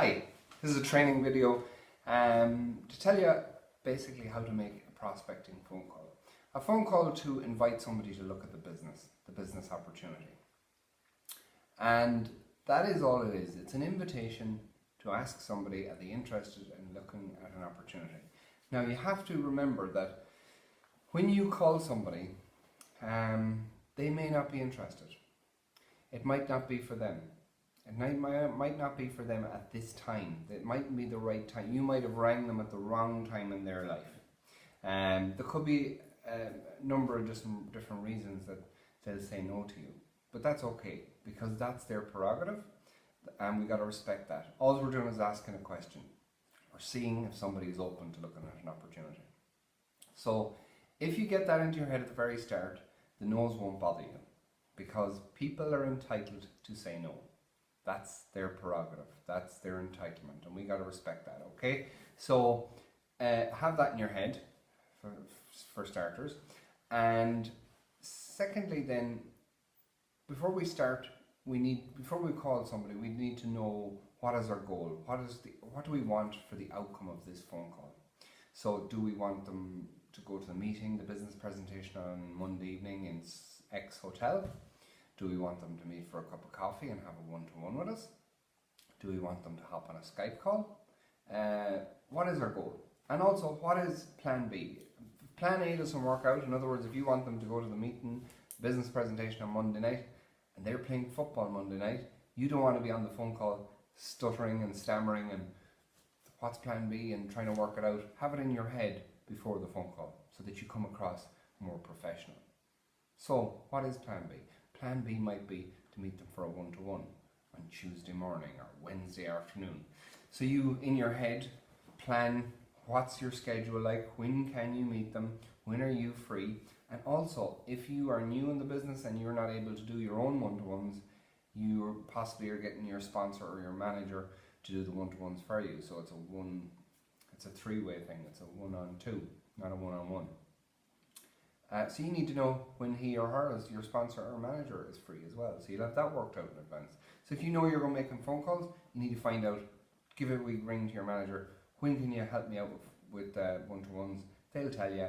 Hi, this is a training video to tell you basically how to make a prospecting phone call. A phone call to invite somebody to look at the business opportunity. And that is all it is. It's an invitation to ask somebody, are they interested in looking at an opportunity? Now you have to remember that when you call somebody, they may not be interested. It might not be for them. It might not be for them at this time. It mightn't be the right time. You might have rang them at the wrong time in their life. There could be a number of different reasons that they'll say no to you. But that's okay, because that's their prerogative, and we got to respect that. All we're doing is asking a question. We're seeing if somebody is open to looking at an opportunity. So if you get that into your head at the very start, the no's won't bother you, because people are entitled to say no. That's their prerogative. That's their entitlement, and we got to respect that. Okay, so have that in your head for starters, and secondly, then before we start, before we call somebody, we need to know what is our goal. What do we want for the outcome of this phone call? So, do we want them to go to the meeting, the business presentation on Monday evening in X hotel? Do we want them to meet for a cup of coffee and have a one-to-one with us? Do we want them to hop on a Skype call? What is our goal? And also, what is plan B? If plan A doesn't work out, in other words, if you want them to go to the meeting, business presentation on Monday night, and they're playing football Monday night, you don't want to be on the phone call stuttering and stammering and what's plan B and trying to work it out. Have it in your head before the phone call so that you come across more professional. So, what is plan B? Plan B might be to meet them for a one-to-one on Tuesday morning or Wednesday afternoon. So you, in your head, plan what's your schedule like, when can you meet them, when are you free, and also if you are new in the business and you're not able to do your own one-to-ones, you possibly are getting your sponsor or your manager to do the one-to-ones for you. So it's a three-way thing, it's a one-on-two, not a one-on-one. So you need to know when he or her, as your sponsor or manager, is free as well. So you'll have that worked out in advance. So if you know you're going to make phone calls, you need to find out, give a wee ring to your manager, when can you help me out with one-to-ones? They'll tell you,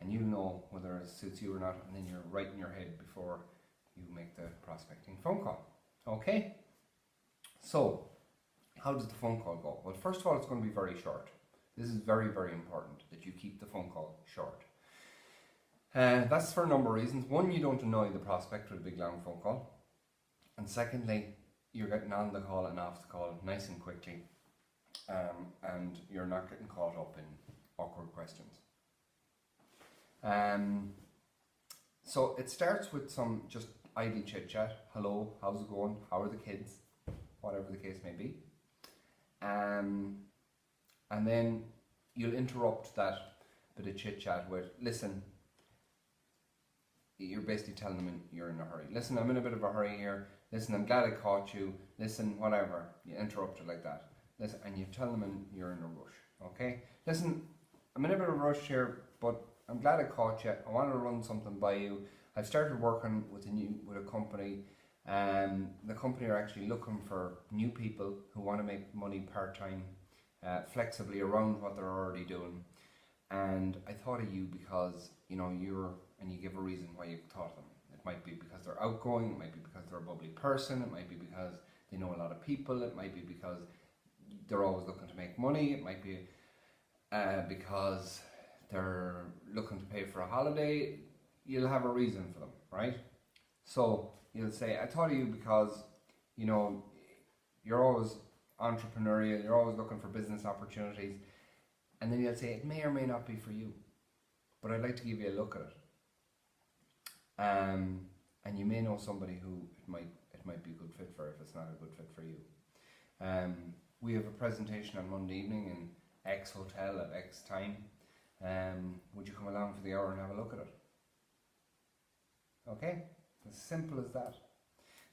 and you'll know whether it suits you or not, and then you're right in your head before you make the prospecting phone call. Okay? So, how does the phone call go? Well, first of all, it's going to be very short. This is very, very important that you keep the phone call short. That's for a number of reasons. One, you don't annoy the prospect with a big long phone call. And secondly, you're getting on the call and off the call nice and quickly. And you're not getting caught up in awkward questions. So it starts with some just idle chit chat. Hello, how's it going? How are the kids? Whatever the case may be. And then you'll interrupt that bit of chit chat with, listen, you're basically telling them you're in a hurry. Listen, I'm in a bit of a hurry here. Listen, I'm glad I caught you. Listen, whatever. You interrupt it like that. Listen, and you tell them you're in a rush. Okay? Listen, I'm in a bit of a rush here, but I'm glad I caught you. I wanted to run something by you. I've started working with a company. The company are actually looking for new people who want to make money part-time, flexibly around what they're already doing. And I thought of you because, you know, and you give a reason why you thought of them. It might be because they're outgoing, it might be because they're a bubbly person, it might be because they know a lot of people, it might be because they're always looking to make money, it might be because they're looking to pay for a holiday. You'll have a reason for them, right? So you'll say, I thought of you because, you know, you're always entrepreneurial, you're always looking for business opportunities, and then you'll say, it may or may not be for you, but I'd like to give you a look at it. And you may know somebody who it might be a good fit for if it's not a good fit for you. We have a presentation on Monday evening in X hotel at X time. Would you come along for the hour and have a look at it? Okay, as simple as that.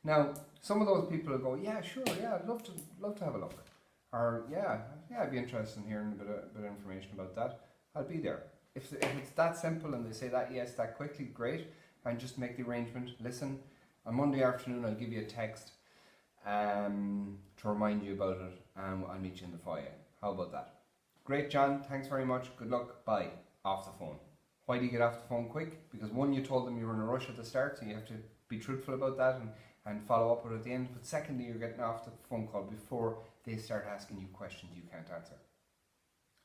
Now, some of those people will go, yeah, sure, yeah, I'd love to have a look, or yeah, I'd be interested in hearing a bit of information about that. I'll be there. If it's that simple and they say that yes that quickly, great. And just make the arrangement. Listen, on Monday afternoon I'll give you a text to remind you about it, and I'll meet you in the foyer. How about that? Great, John. Thanks very much. Good luck. Bye. Off the phone. Why do you get off the phone quick? Because one, you told them you were in a rush at the start, so you have to be truthful about that and follow up with it at the end. But secondly, you're getting off the phone call before they start asking you questions you can't answer.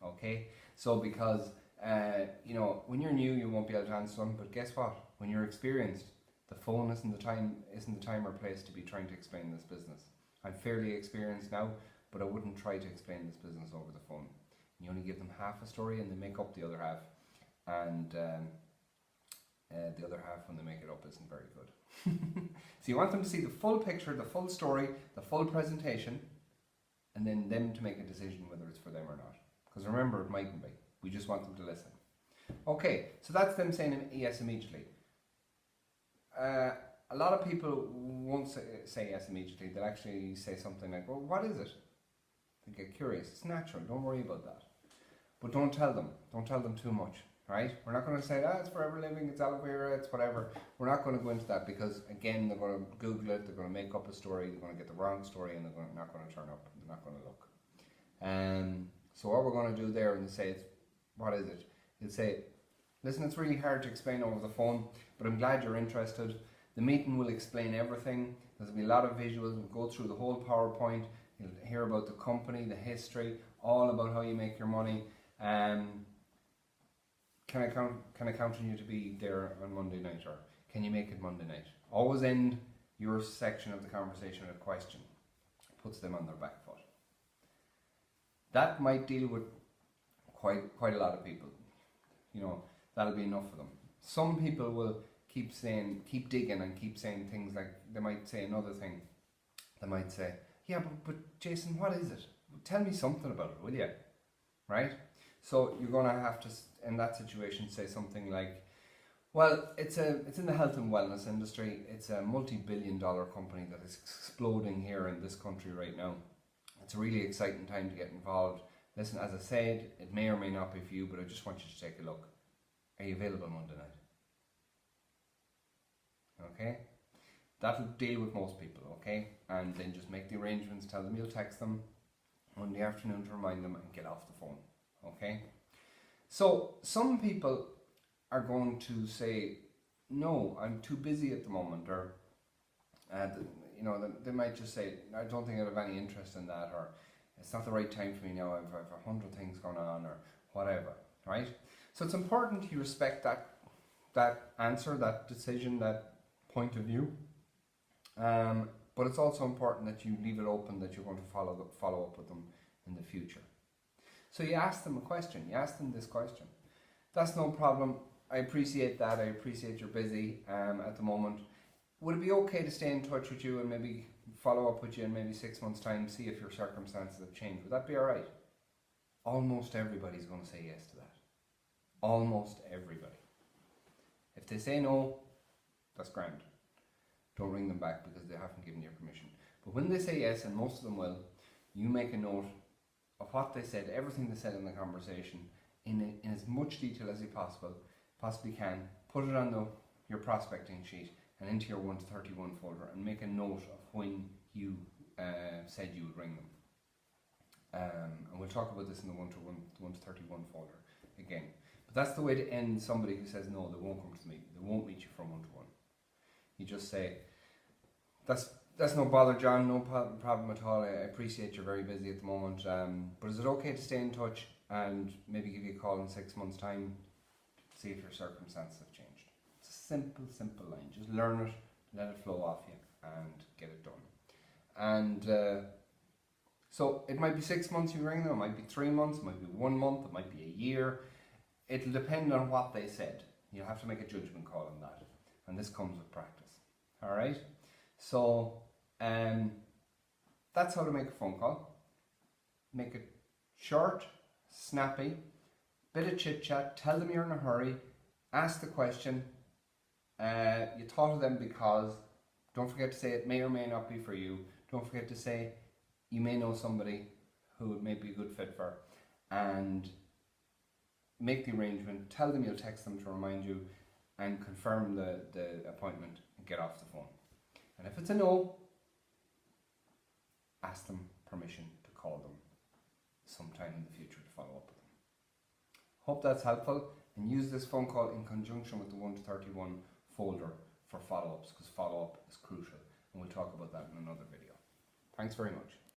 Okay? So because, when you're new, you won't be able to answer them. But guess what? When you're experienced, the phone isn't the time or place to be trying to explain this business. I'm fairly experienced now, but I wouldn't try to explain this business over the phone. You only give them half a story and they make up the other half. And the other half, when they make it up, isn't very good. So you want them to see the full picture, the full story, the full presentation, and then them to make a decision whether it's for them or not. Because remember, it mightn't be. We just want them to listen. Okay, so that's them saying yes immediately. A lot of people won't say yes immediately. They'll actually say something like, well, what is it? They get curious. It's natural. Don't worry about that. But don't tell them. Don't tell them too much. Right? We're not going to say, it's forever living, it's aloe vera, it's whatever. We're not going to go into that because, again, they're going to Google it, they're going to make up a story, they're going to get the wrong story, and they're not going to turn up, they're not going to look. So what we're going to do there, and say, what is it? You'll say, listen, it's really hard to explain over the phone, but I'm glad you're interested. The meeting will explain everything. There's going to be a lot of visuals. We'll go through the whole PowerPoint. You'll hear about the company, the history, all about how you make your money. Can I count on you to be there on Monday night, or can you make it Monday night? Always end your section of the conversation with a question. Puts them on their back foot. That might deal with quite a lot of people. That'll be enough for them. Some people will keep digging and keep saying things like, they might say another thing. They might say, yeah, but Jason, what is it? Tell me something about it, will you? Right? So you're going to have to, in that situation, say something like, well, it's in the health and wellness industry. It's a multi-billion-dollar company that is exploding here in this country right now. It's a really exciting time to get involved. Listen, as I said, it may or may not be for you, but I just want you to take a look. Are you available Monday night? Okay? That'll deal with most people, okay? And then just make the arrangements, tell them you'll text them Monday afternoon to remind them, and get off the phone. Okay, so some people are going to say, no, I'm too busy at the moment, or they might just say, I don't think I have any interest in that, or it's not the right time for me now, I've 100 things going on, or whatever, right? So it's important you respect that answer, that decision, that point of view, but it's also important that you leave it open that you're going to follow up with them in the future. So you ask them a question, you ask them this question. That's no problem, I appreciate that, I appreciate you're busy at the moment. Would it be okay to stay in touch with you and maybe follow up with you in maybe 6 months' time, see if your circumstances have changed? Would that be alright? Almost everybody's going to say yes to that. Almost everybody. If they say no, that's grand. Don't ring them back because they haven't given you permission. But when they say yes, and most of them will, you make a note of what they said, everything they said in the conversation, in as much detail as you possibly can. Put it on your prospecting sheet and into your 1 to 31 folder, and make a note of when you said you would ring them. And we'll talk about this in the 1 to 31 folder again. But that's the way to end somebody who says no, they won't come to the meeting, they won't meet you from 1 to 1. You just say, that's no bother, John, no problem at all. I appreciate you're very busy at the moment, but is it okay to stay in touch and maybe give you a call in 6 months' time, see if your circumstances have changed? It's a simple line. Just learn it, let it flow off you, and get it done. And so it might be 6 months you ring them, it might be 3 months, it might be 1 month, it might be a year. It'll depend on what they said. You'll have to make a judgment call on that, and this comes with practice. All right. So that's how to make a phone call. Make it short, snappy, bit of chit chat, tell them you're in a hurry, ask the question, you thought of them because, don't forget to say it may or may not be for you, don't forget to say you may know somebody who it may be a good fit for, and make the arrangement, tell them you'll text them to remind you, and confirm the appointment and get off the phone. And if it's a no, ask them permission to call them sometime in the future to follow up with them. Hope that's helpful, and use this phone call in conjunction with the 1 to 31 folder for follow-ups, because follow-up is crucial, and we'll talk about that in another video. Thanks very much.